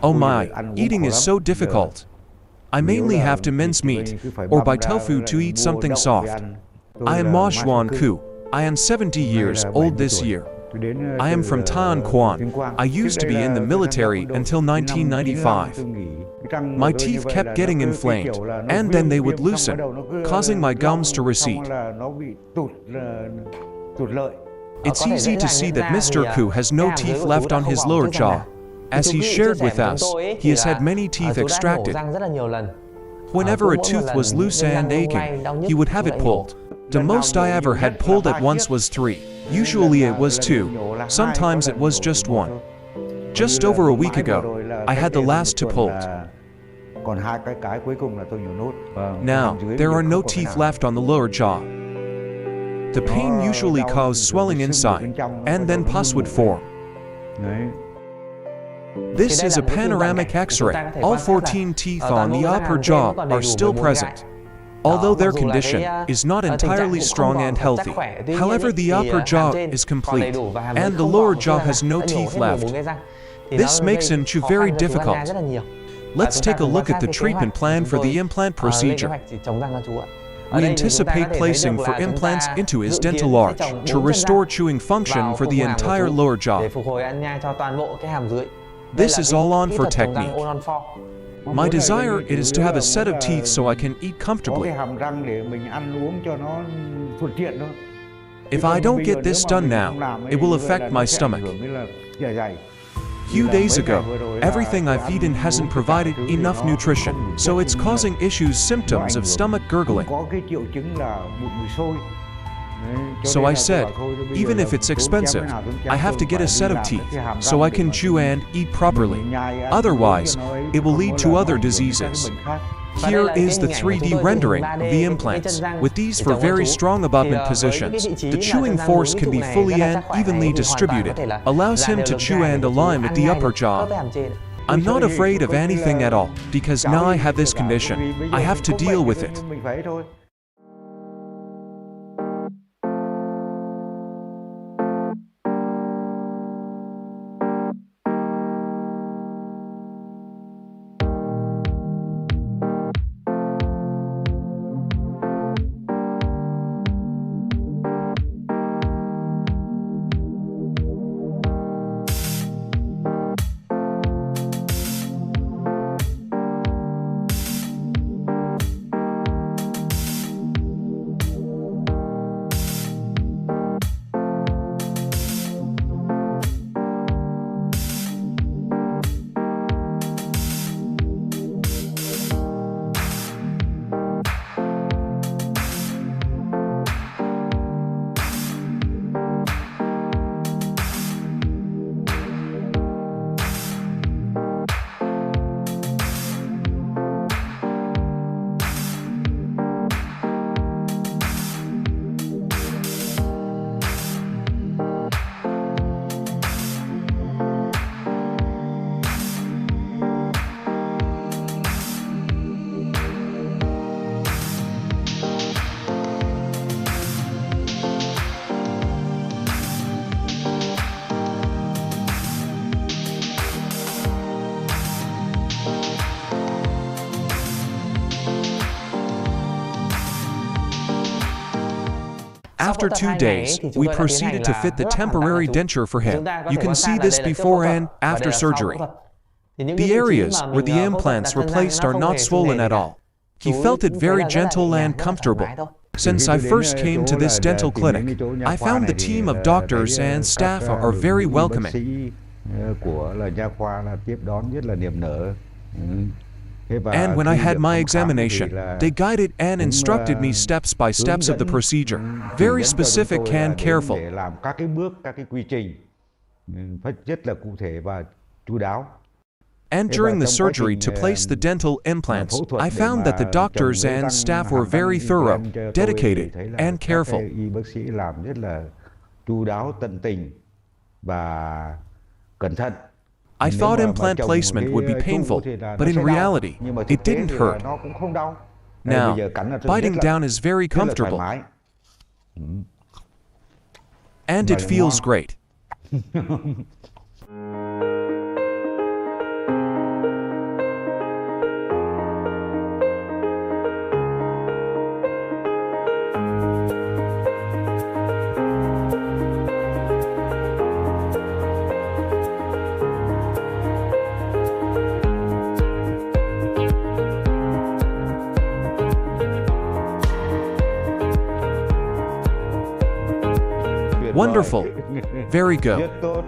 Oh my, eating is so difficult. I mainly have to mince meat, or buy tofu to eat something soft. I am Ma Xuan Ku. I am 70 years old this year. I am from Thanh Quan. I used to be in the military until 1995. My teeth kept getting inflamed, and then they would loosen, causing my gums to recede. It's easy to see that Mr. Ku has no teeth left on his lower jaw. As he shared with us, he has had many teeth extracted. Whenever a tooth was loose and aching, he would have it pulled. The most I ever had pulled at once was 3. Usually it was 2. Sometimes it was just 1. Just over a week ago, I had the last 2 pulled. Now, there are no teeth left on the lower jaw. The pain usually caused swelling inside, and then pus would form. This is a panoramic X-ray. All 14 teeth on the upper jaw are still present. Although their condition is not entirely strong and healthy, however the upper jaw is complete, and the lower jaw has no teeth left. This makes an chew very difficult. Let's take a look at the treatment plan for the implant procedure. We anticipate placing 4 implants into his dental arch to restore chewing function for the entire lower jaw. This is all on for technique. My desire is to have a set of teeth so I can eat comfortably. If I don't get this done now, it will affect my stomach. Few days ago, everything I've eaten hasn't provided enough nutrition, so it's causing symptoms of stomach gurgling. So I said, even if it's expensive, I have to get a set of teeth, so I can chew and eat properly. Otherwise, it will lead to other diseases. Here is the 3D rendering of the implants. With these 4 very strong abutment positions, the chewing force can be fully and evenly distributed, allows him to chew and align with the upper jaw. I'm not afraid of anything at all, because now I have this condition. I have to deal with it. After 2 days, we proceeded to fit the temporary denture for him. You can see this before and after surgery. The areas where the implants were placed are not swollen at all. He felt it very gentle and comfortable. Since I first came to this dental clinic, I found the team of doctors and staff are very welcoming. And when I had my examination, they guided and instructed me steps by steps of the procedure, very specific and careful. And during the surgery to place the dental implants, I found that the doctors and staff were very thorough, dedicated, and careful. I thought implant placement would be painful, but in reality, it didn't hurt. Now, biting down is very comfortable. And it feels great. Wonderful. Very Rất good. tốt.